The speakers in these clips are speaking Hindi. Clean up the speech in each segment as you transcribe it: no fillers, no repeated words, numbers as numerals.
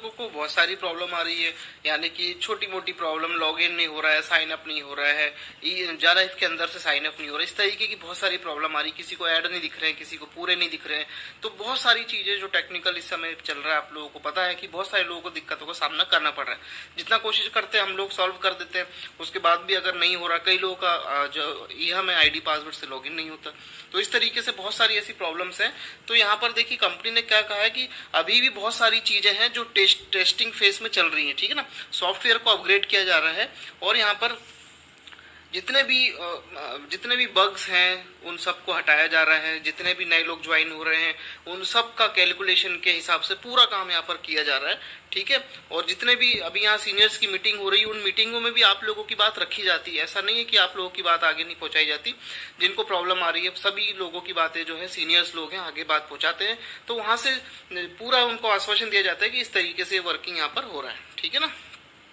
लोगों को बहुत सारी प्रॉब्लम आ रही है, यानी कि छोटी मोटी प्रॉब्लम, लॉगिन नहीं हो रहा है, साइन अप नहीं हो रहा है, जालाइफ के अंदर से साइन अप नहीं हो रहा है, इस तरीके की बहुत सारी प्रॉब्लम आ रही है। किसी को ऐड नहीं दिख रहे हैं, किसी को पूरे नहीं दिख रहे हैं। तो बहुत सारी चीजें जो टेक्निकल इस समय चल रहा है, आप लोगों को पता है कि बहुत सारे लोगों को दिक्कतों का सामना करना पड़ रहा है। जितना कोशिश करते हैं हम लोग सॉल्व कर देते हैं, उसके बाद भी अगर नहीं हो रहा, कई लोगों का जो ईहा में आईडी पासवर्ड से लॉगिन नहीं होता। तो इस तरीके से बहुत सारी ऐसी प्रॉब्लम्स हैं। तो यहाँ पर देखिए कंपनी ने क्या कहा है कि अभी भी बहुत सारी चीजें हैं जो टेस्टिंग फेज में चल रही हैं, ठीक है ना। सॉफ्टवेयर को अपग्रेड किया जा रहा है और यहाँ पर जितने भी बग्स हैं उन सबको हटाया जा रहा है। जितने भी नए लोग ज्वाइन हो रहे हैं उन सब का कैलकुलेशन के हिसाब से पूरा काम यहाँ पर किया जा रहा है, ठीक है। और जितने भी अभी यहाँ सीनियर्स की मीटिंग हो रही है, उन मीटिंगों में भी आप लोगों की बात रखी जाती है। ऐसा नहीं है कि आप लोगों की बात आगे नहीं पहुंचाई जाती। जिनको प्रॉब्लम आ रही है सभी लोगों की बातें जो है सीनियर्स लोग हैं आगे बात पहुंचाते हैं। तो वहां से पूरा उनको आश्वासन दिया जाता है कि इस तरीके से वर्किंग यहाँ पर हो रहा है, ठीक है ना।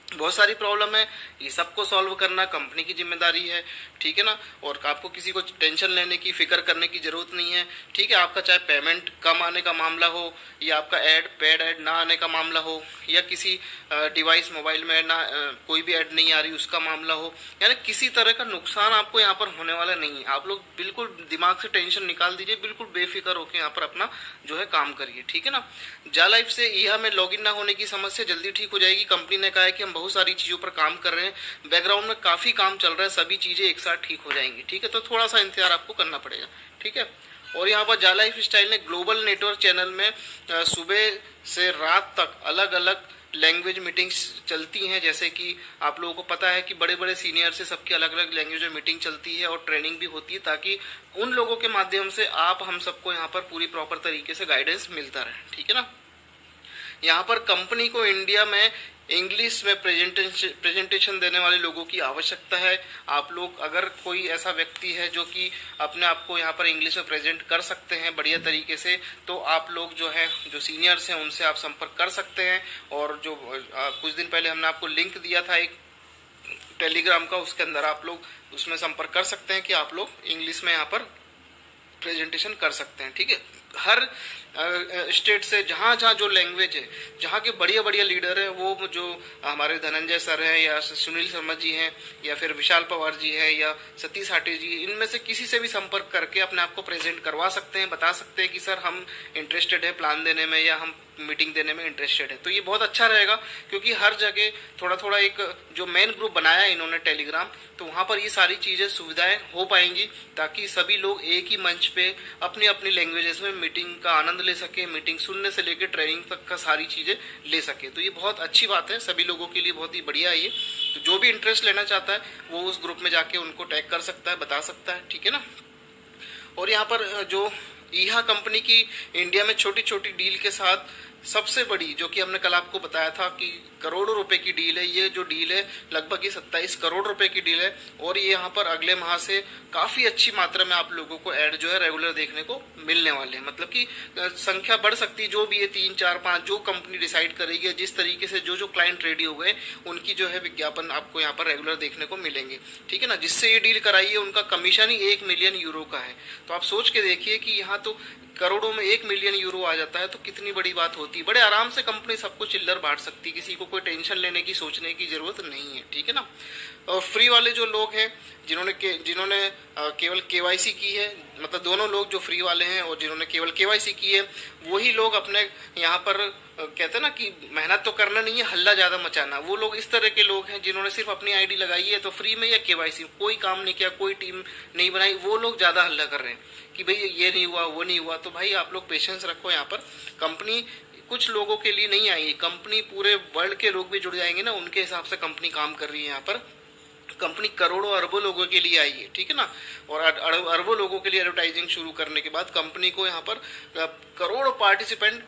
बहुत सारी प्रॉब्लम है, ये सबको सॉल्व करना कंपनी की जिम्मेदारी है, ठीक है ना। और आपको किसी को टेंशन लेने की, फिक्र करने की जरूरत नहीं है, ठीक है। आपका चाहे पेमेंट कम आने का मामला हो, या आपका पेड ऐड ना आने का मामला हो, या किसी डिवाइस मोबाइल में ना कोई भी ऐड नहीं आ रही उसका मामला हो, यानी किसी तरह का नुकसान आपको यहाँ पर होने वाला नहीं है। आप लोग बिल्कुल दिमाग से टेंशन निकाल दीजिए, बिल्कुल बेफिक्र होकर यहाँ पर अपना जो है काम करिए, ठीक है ना। जालाइफ से ईहा में लॉगिन ना होने की समस्या जल्दी ठीक हो जाएगी। कंपनी ने कहा है कि हम बहुत सारी चीजों पर काम कर रहे हैं, बैकग्राउंड में काफी काम चल रहा है, सभी चीजें एक साथ ठीक हो जाएंगी, ठीक है। तो थोड़ा सा इंतजार आपको करना पड़ेगा, ठीक है। और यहाँ पर जालाइफ स्टाइल ने ग्लोबल नेटवर्क चैनल में सुबह से रात तक अलग अलग लैंग्वेज मीटिंग्स चलती हैं। जैसे कि आप लोगों को पता है कि बड़े बड़े सीनियर से सबकी अलग अलग लैंग्वेज में मीटिंग चलती है और ट्रेनिंग भी होती है, ताकि उन लोगों के माध्यम से आप हम सबको यहाँ पर पूरी प्रॉपर तरीके से गाइडेंस मिलता रहे, ठीक है ना। यहाँ पर कंपनी को इंडिया में इंग्लिश में प्रेजेंटेशन देने वाले लोगों की आवश्यकता है। आप लोग अगर कोई ऐसा व्यक्ति है जो कि अपने आप को यहाँ पर इंग्लिश में प्रेजेंट कर सकते हैं बढ़िया तरीके से, तो आप लोग जो है जो सीनियर्स हैं उनसे आप संपर्क कर सकते हैं। और जो कुछ दिन पहले हमने आपको लिंक दिया था एक टेलीग्राम का, उसके अंदर आप लोग उसमें संपर्क कर सकते हैं कि आप लोग इंग्लिश में यहाँ पर प्रेजेंटेशन कर सकते हैं, ठीक है। हर स्टेट से जहाँ जहाँ जो लैंग्वेज है, जहाँ के बढ़िया बढ़िया लीडर है, वो जो हमारे धनंजय सर हैं या सुनील शर्मा जी हैं या फिर विशाल पवार जी है या सतीश हाटे जी, इनमें से किसी से भी संपर्क करके अपने आप को प्रेजेंट करवा सकते हैं, बता सकते हैं कि सर हम इंटरेस्टेड है प्लान देने में या हम मीटिंग देने में इंटरेस्टेड है। तो ये बहुत अच्छा रहेगा, क्योंकि हर जगह थोड़ा थोड़ा एक जो मेन ग्रुप बनाया है इन्होंने टेलीग्राम, तो वहाँ पर ये सारी चीज़ें सुविधाएं हो पाएंगी, ताकि सभी लोग एक ही मंच पे अपनी अपनी लैंग्वेजेस में मीटिंग का आनंद ले सके, मीटिंग सुनने से लेकर ट्रेनिंग तक का सारी चीज़ें ले सके। तो ये बहुत अच्छी बात है, सभी लोगों के लिए बहुत ही बढ़िया है ये। तो जो भी इंटरेस्ट लेना चाहता है वो उस ग्रुप में जाके उनको टैग कर सकता है, बता सकता है, ठीक है ना। और यहाँ पर जो ईहा कंपनी की इंडिया में छोटी छोटी डील के साथ सबसे बड़ी, जो कि हमने कल आपको बताया था कि करोड़ों रुपए की डील है, ये जो डील है लगभग ये 27 करोड़ रुपए की डील है। और ये यहाँ पर अगले माह से काफी अच्छी मात्रा में आप लोगों को ऐड जो है रेगुलर देखने को मिलने वाले हैं। मतलब कि संख्या बढ़ सकती है, जो भी है 3, 4, 5 जो कंपनी डिसाइड करेगी, जिस तरीके से जो जो क्लाइंट रेडी हो गए उनकी जो है विज्ञापन आपको यहाँ पर रेगुलर देखने को मिलेंगे, ठीक है ना। जिससे ये डील कराई है उनका कमीशन ही 1 मिलियन यूरो का है। तो आप सोच के देखिए कि यहाँ तो करोड़ों में 1 मिलियन यूरो आ जाता है, तो कितनी बड़ी बात होती है। बड़े आराम से कंपनी सबको चिल्लर बांट सकती है, किसी को कोई टेंशन लेने की, सोचने की जरूरत नहीं है, ठीक है ना। और फ्री वाले जो लोग हैं जिन्होंने केवल केवाईसी की है, मतलब दोनों लोग जो फ्री वाले हैं और जिन्होंने केवल केवाईसी की है, वही लोग अपने यहाँ पर कहते हैं ना कि मेहनत तो करना नहीं है, हल्ला ज्यादा मचाना। वो लोग इस तरह के लोग हैं जिन्होंने सिर्फ अपनी आईडी लगाई है, तो फ्री में या केवाईसी कोई काम नहीं किया, कोई टीम नहीं बनाई, वो लोग ज्यादा हल्ला कर रहे हैं कि भाई ये नहीं हुआ, वो नहीं हुआ। तो भाई आप लोग पेशेंस रखो, यहाँ पर कंपनी कुछ लोगों के लिए नहीं आई, कंपनी पूरे वर्ल्ड के लोग भी जुड़ जाएंगे ना, उनके हिसाब से कंपनी काम कर रही है। यहाँ पर कंपनी करोड़ों अरबों लोगों के लिए आई है, ठीक है ना। और अरबों लोगों के लिए एडवर्टाइजिंग शुरू करने के बाद कंपनी को यहाँ पर करोड़ों पार्टिसिपेंट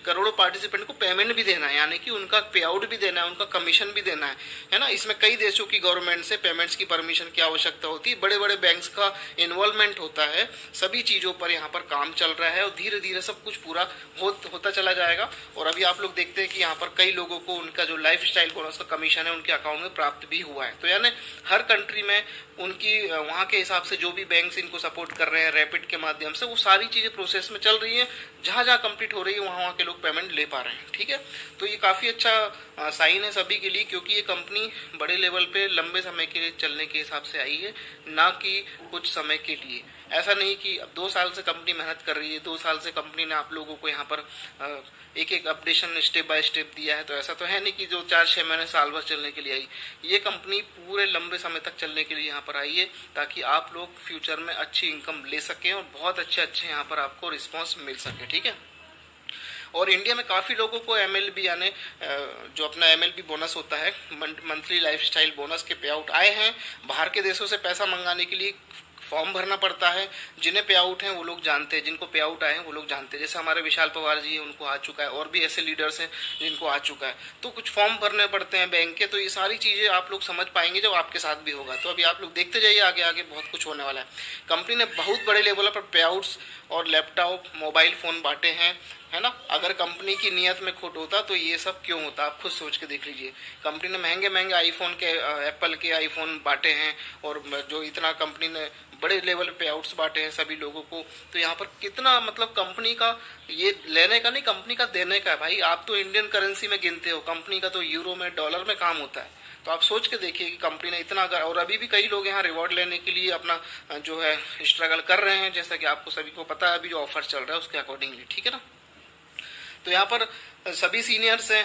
करोड़ों पार्टिसिपेंट को पेमेंट भी देना है, यानी कि उनका पे आउट भी देना है, उनका कमीशन भी देना है ना। इसमें कई देशों की गवर्नमेंट से पेमेंट्स की परमिशन की आवश्यकता होती है, बड़े बड़े बैंक्स का इन्वॉल्वमेंट होता है, सभी चीजों पर यहाँ पर काम चल रहा है और धीरे धीरे सब कुछ पूरा होता चला जाएगा। और अभी आप लोग देखते हैं कि यहाँ पर कई लोगों को उनका जो लाइफ स्टाइल बोनस का कमीशन है उनके अकाउंट में प्राप्त भी हुआ हुआ है। तो यानी हर कंट्री में उनकी वहाँ के हिसाब से जो भी बैंक्स इनको सपोर्ट कर रहे हैं रैपिड के माध्यम से, वो सारी चीज़ें प्रोसेस में चल रही हैं। जहाँ जहाँ कंप्लीट हो रही है वहाँ के लोग पेमेंट ले पा रहे हैं। ठीक है, तो ये काफ़ी अच्छा साइन है सभी के लिए, क्योंकि ये कंपनी बड़े लेवल पे लंबे समय के लिए चलने के हिसाब से आई है, ना कि कुछ समय के लिए। ऐसा नहीं कि अब 2 साल से कंपनी मेहनत कर रही है, 2 साल से कंपनी ने आप लोगों को यहाँ पर एक एक अपडेशन स्टेप बाय स्टेप दिया है। तो ऐसा तो है नहीं कि जो 4-6 महीने साल भर चलने के लिए आई। ये कंपनी पूरे लंबे समय तक चलने के लिए यहाँ पर आई है, ताकि आप लोग फ्यूचर में अच्छी इनकम ले सकें और बहुत अच्छे यहाँ पर आपको रिस्पॉन्स मिल सके। ठीक है, और इंडिया में काफ़ी लोगों को MLB यानी जो अपना MLB बोनस होता है, मंथली लाइफस्टाइल बोनस के पे आउट आए हैं। बाहर के देशों से पैसा मंगाने के लिए फॉर्म भरना पड़ता है। जिन्हें पे आउट हैं वो लोग जानते हैं, जिनको पे आउट आए हैं वो लोग जानते हैं। जैसे हमारे विशाल पवार जी हैं, उनको आ चुका है, और भी ऐसे लीडर्स हैं जिनको आ चुका है। तो कुछ फॉर्म भरने पड़ते हैं बैंक के। तो ये सारी चीज़ें आप लोग समझ पाएंगे जब आपके साथ भी होगा। तो अभी आप लोग देखते जाइए, आगे आगे बहुत कुछ होने वाला है। कंपनी ने बहुत बड़े लेवल पर पे आउट्स और लैपटॉप, मोबाइल फ़ोन बांटे हैं, है ना। अगर कंपनी की नीयत में खोट होता तो ये सब क्यों होता, आप खुद सोच के देख लीजिए। कंपनी ने महंगे महंगे आईफोन के, एप्पल के आईफोन बांटे हैं, और जो इतना कंपनी ने बड़े लेवल पे आउट्स बांटे हैं सभी लोगों को। तो यहाँ पर कितना मतलब कंपनी का ये लेने का नहीं, कंपनी का देने का है भाई। आप तो इंडियन करेंसी में गिनते हो, कंपनी का तो यूरो में, डॉलर में काम होता है। तो आप सोच के देखिए कि कंपनी ने इतना, और अभी भी कई लोग यहाँ रिवॉर्ड लेने के लिए अपना जो है स्ट्रगल कर रहे हैं, जैसा कि आपको सभी को पता है अभी जो ऑफर चल रहा है उसके अकॉर्डिंगली। ठीक है ना। तो यहाँ पर सभी सीनियर्स हैं,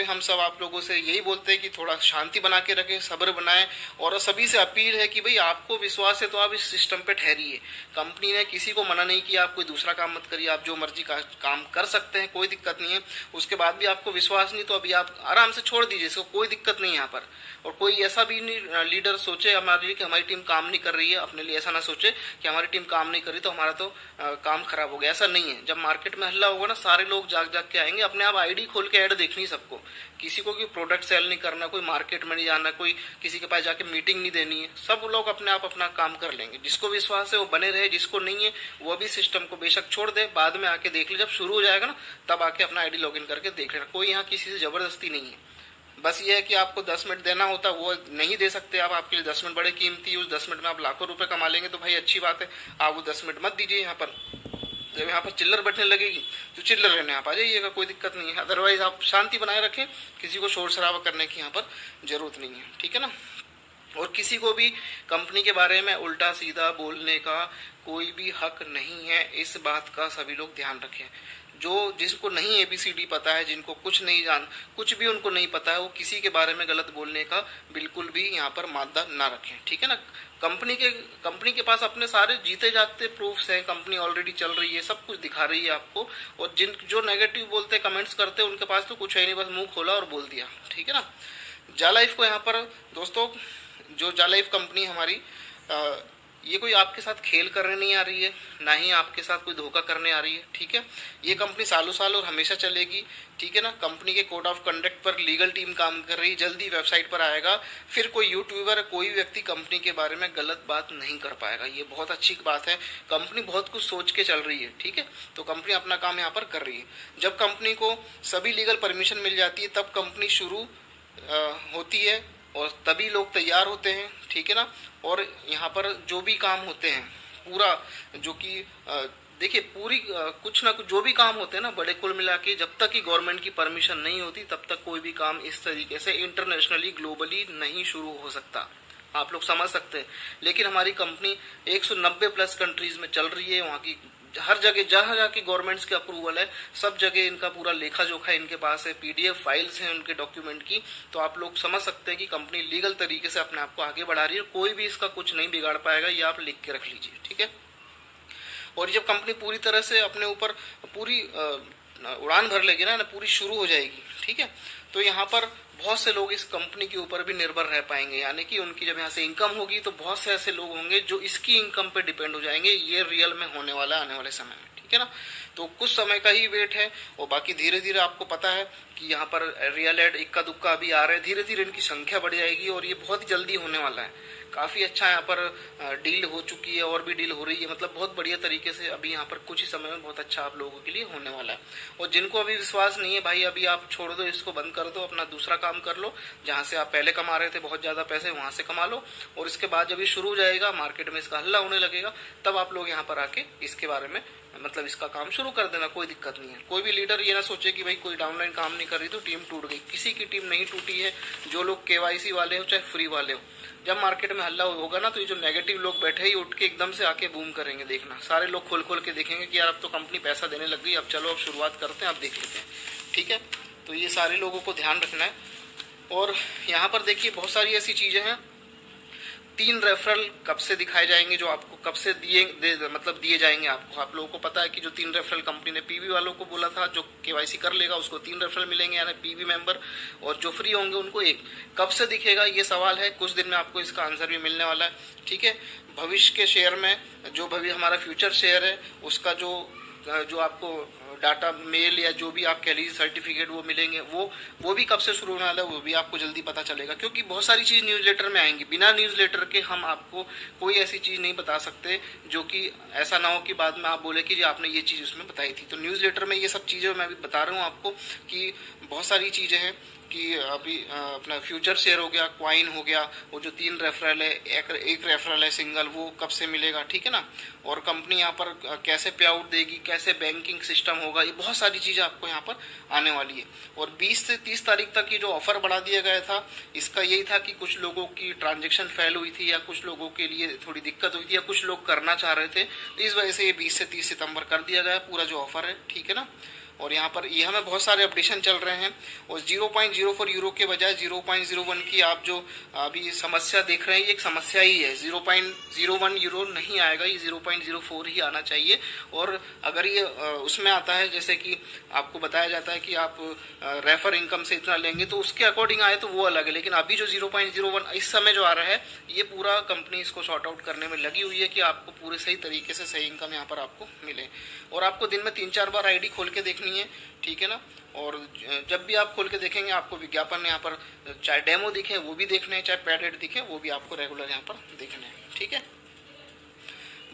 हम सब आप लोगों से यही बोलते हैं कि थोड़ा शांति बना के रखें, सब्र बनाएं, और सभी से अपील है कि भाई आपको विश्वास है तो आप इस सिस्टम पे ठहरिए। कंपनी ने किसी को मना नहीं किया आप कोई दूसरा काम मत करिए, आप जो मर्जी का काम कर सकते हैं, कोई दिक्कत नहीं है। उसके बाद भी आपको विश्वास नहीं तो अभी आप आराम से छोड़ दीजिए इसको, कोई दिक्कत नहीं है यहाँ पर। और कोई ऐसा भी नहीं लीडर सोचे हमारे लिए कि हमारी टीम काम नहीं कर रही है, अपने लिए ऐसा ना सोचे कि हमारी टीम काम नहीं कर रही तो हमारा तो काम खराब हो गया। ऐसा नहीं है। जब मार्केट में हल्ला होगा ना, सारे लोग जाग जाग के आएंगे। अपने आप आईडी खोल के ऐड देखनी सबको, किसी को कोई प्रोडक्ट सेल नहीं करना, कोई मार्केट में नहीं जाना, कोई किसी के पास जाके मीटिंग नहीं देनी है। सब लोग अपने आप अपना काम कर लेंगे। जिसको विश्वास है वो बने रहे, जिसको नहीं है वो भी सिस्टम को बेशक छोड़ दे, बाद में आके देख ले। जब शुरू हो जाएगा ना तब आके अपना आईडी लॉगिन करके देख लेना। कोई यहाँ किसी से जबरदस्ती नहीं है। बस ये है कि आपको 10 मिनट देना होता है, वो नहीं दे सकते आप। आपके लिए 10 मिनट बड़े कीमती, उस 10 मिनट में आप लाखों रुपए कमा लेंगे तो भाई अच्छी बात है। आप वो 10 मिनट मत दीजिए यहाँ पर। जब यहाँ पर चिल्लर बैठने लगेगी तो चिल्लर लेने आप आ जाइएगा, कोई दिक्कत नहीं है। अदरवाइज आप शांति बनाए रखें, किसी को शोर शराबा करने की यहाँ पर जरूरत नहीं है। ठीक है ना। और किसी को भी कंपनी के बारे में उल्टा सीधा बोलने का कोई भी हक नहीं है, इस बात का सभी लोग ध्यान रखें। जिसको नहीं ABCD पता है, जिनको कुछ भी उनको नहीं पता है, वो किसी के बारे में गलत बोलने का बिल्कुल भी यहाँ पर मादा ना रखें। ठीक है ना। कंपनी के पास अपने सारे जीते जागते प्रूफ्स हैं, कंपनी ऑलरेडी चल रही है, सब कुछ दिखा रही है आपको। और जो नेगेटिव बोलते कमेंट्स करते हैं उनके पास तो कुछ है नहीं, बस मुंह खोला और बोल दिया। ठीक है ना। जालाइफ को यहाँ पर दोस्तों, जो जालाइफ कंपनी हमारी, ये कोई आपके साथ खेल करने नहीं आ रही है, ना ही आपके साथ कोई धोखा करने आ रही है। ठीक है। ये कंपनी सालों साल और हमेशा चलेगी। ठीक है ना। कंपनी के कोड ऑफ कंडक्ट पर लीगल टीम काम कर रही है, जल्दी वेबसाइट पर आएगा। फिर कोई यूट्यूबर, कोई व्यक्ति कंपनी के बारे में गलत बात नहीं कर पाएगा। ये बहुत अच्छी बात है। कंपनी बहुत कुछ सोच के चल रही है। ठीक है। तो कंपनी अपना काम यहाँ पर कर रही है। जब कंपनी को सभी लीगल परमिशन मिल जाती है तब कंपनी शुरू होती है, और तभी लोग तैयार होते हैं। ठीक है ना। और यहाँ पर जो भी काम होते हैं पूरा, जो कि देखिए पूरी कुछ ना कुछ जो भी काम होते हैं ना, बड़े कुल मिला के जब तक कि गवर्नमेंट की परमिशन नहीं होती तब तक कोई भी काम इस तरीके से इंटरनेशनली ग्लोबली नहीं शुरू हो सकता। आप लोग समझ सकते हैं। लेकिन हमारी कंपनी 190 प्लस कंट्रीज में चल रही है। वहाँ की हर जगह जहाँ जाके गवर्नमेंट्स के अप्रूवल है, सब जगह इनका पूरा लेखा जोखा इनके पास है, PDF फाइल्स हैं उनके डॉक्यूमेंट की। तो आप लोग समझ सकते हैं कि कंपनी लीगल तरीके से अपने आप को आगे बढ़ा रही है। कोई भी इसका कुछ नहीं बिगाड़ पाएगा, ये आप लिख के रख लीजिए। ठीक है। और जब कंपनी पूरी तरह से अपने ऊपर पूरी उड़ान भर लेगी ना, पूरी शुरू हो जाएगी। ठीक है। तो यहाँ पर बहुत से लोग इस कंपनी के ऊपर भी निर्भर रह पाएंगे, यानी कि उनकी जब यहाँ से इनकम होगी तो बहुत से ऐसे लोग होंगे जो इसकी इनकम पे डिपेंड हो जाएंगे। ये रियल में होने वाला है आने वाले समय में। ठीक है ना। तो कुछ समय का ही वेट है, और बाकी धीरे धीरे आपको पता है कि यहाँ पर रियल एड इक्का दुक्का अभी आ रहे हैं, धीरे धीरे इनकी संख्या बढ़ जाएगी और ये बहुत ही जल्दी होने वाला है। काफ़ी अच्छा यहाँ पर डील हो चुकी है और भी डील हो रही है, मतलब बहुत बढ़िया तरीके से अभी यहाँ पर कुछ ही समय में बहुत अच्छा आप लोगों के लिए होने वाला है। और जिनको अभी विश्वास नहीं है भाई, अभी आप छोड़ दो, इसको बंद कर दो, अपना दूसरा काम कर लो, जहाँ से आप पहले कमा रहे थे बहुत ज़्यादा पैसे, वहाँ से कमा लो, और इसके बाद जब ये शुरू हो जाएगा, मार्केट में इसका हल्ला होने लगेगा, तब आप लोग यहाँ पर आके इसके बारे में मतलब इसका काम शुरू कर देना, कोई दिक्कत नहीं है। कोई भी लीडर ये ना सोचे कि भाई कोई डाउनलाइन काम नहीं कर रही तो टीम टूट गई, किसी की टीम नहीं टूटी है। जो लोग केवाईसी वाले हो चाहे फ्री वाले हो, जब मार्केट में हल्ला होगा ना, तो ये जो नेगेटिव लोग बैठे ही उठ के एकदम से आके बूम करेंगे, देखना सारे लोग खोल खोल के देखेंगे कि यार अब तो कंपनी पैसा देने लग गई, अब चलो अब शुरुआत करते हैं, अब देख लेते हैं, ठीक है। तो ये सारे लोगों को ध्यान रखना है। और यहाँ पर देखिए बहुत सारी ऐसी चीजें हैं, 3 रेफरल कब से दिखाए जाएंगे, जो आपको कब से मतलब दिए जाएंगे आपको। आप लोगों को पता है कि जो 3 रेफरल कंपनी ने पीवी वालों को बोला था, जो केवाईसी कर लेगा उसको 3 रेफरल मिलेंगे, यानी पीवी मेंबर, और जो फ्री होंगे उनको 1। कब से दिखेगा ये सवाल है, कुछ दिन में आपको इसका आंसर भी मिलने वाला है, ठीक है। भविष्य के शेयर में जो भविष्य हमारा फ्यूचर शेयर है, उसका जो आपको डाटा मेल या जो भी आप कह लीजिए सर्टिफिकेट वो मिलेंगे, वो भी कब से शुरू होने वाला है, वो भी आपको जल्दी पता चलेगा। क्योंकि बहुत सारी चीज़ न्यूज़लेटर में आएंगी, बिना न्यूज़लेटर के हम आपको कोई ऐसी चीज़ नहीं बता सकते जो कि ऐसा ना हो कि बाद में आप बोले कि जी आपने ये चीज़ उसमें बताई थी। तो न्यूज़लेटर में ये सब चीज़ें मैं भी बता रहा हूँ आपको कि बहुत सारी चीज़ें हैं कि अभी अपना फ्यूचर शेयर हो गया, क्वाइन हो गया, वो जो 3 रेफरल है, एक रेफरल है सिंगल, वो कब से मिलेगा, ठीक है ना। और कंपनी यहाँ पर कैसे पे आउट देगी, कैसे बैंकिंग सिस्टम होगा, ये बहुत सारी चीज़ें आपको यहाँ पर आने वाली है। और 20 से 30 तारीख तक ये जो ऑफर बढ़ा दिया गया था, इसका यही था कि कुछ लोगों की ट्रांजेक्शन फेल हुई थी, या कुछ लोगों के लिए थोड़ी दिक्कत हुई थी, या कुछ लोग करना चाह रहे थे, तो इस वजह से ये 20 से 30 सितंबर कर दिया गया पूरा जो ऑफर है, ठीक है ना। और यहाँ पर यह में बहुत सारे अपडेशन चल रहे हैं, और 0.04 यूरो के बजाय 0.01 की आप जो अभी समस्या देख रहे हैं, ये एक समस्या ही है। 0.01 यूरो नहीं आएगा, ये 0.04 ही आना चाहिए। और अगर ये उसमें आता है, जैसे कि आपको बताया जाता है कि आप रेफर इनकम से इतना लेंगे, तो उसके अकॉर्डिंग आए तो वो अलग है। लेकिन अभी जो 0.01 इस समय जो आ रहा है, ये पूरा कंपनी इसको सॉर्ट आउट करने में लगी हुई है कि आपको पूरे सही तरीके से सही इनकम यहाँ पर आपको मिले। और आपको दिन में 3-4 बार आईडी खोल के देखनी है, ठीक है ना। और जब भी आप खोल के देखेंगे, आपको विज्ञापन यहाँ पर चाहे डेमो दिखे वो भी देखने हैं, चाहे पेड एड दिखे वो भी आपको रेगुलर यहाँ पर देखने हैं, ठीक है।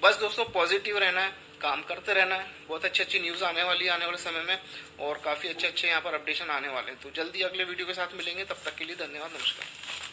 बस दोस्तों पॉजिटिव रहना है, काम करते रहना है। बहुत अच्छी अच्छी न्यूज़ आने वाली है आने वाले समय में, और काफ़ी अच्छे अच्छे यहाँ पर अपडेशन आने वाले हैं। तो जल्दी अगले वीडियो के साथ मिलेंगे, तब तक के लिए धन्यवाद, नमस्कार।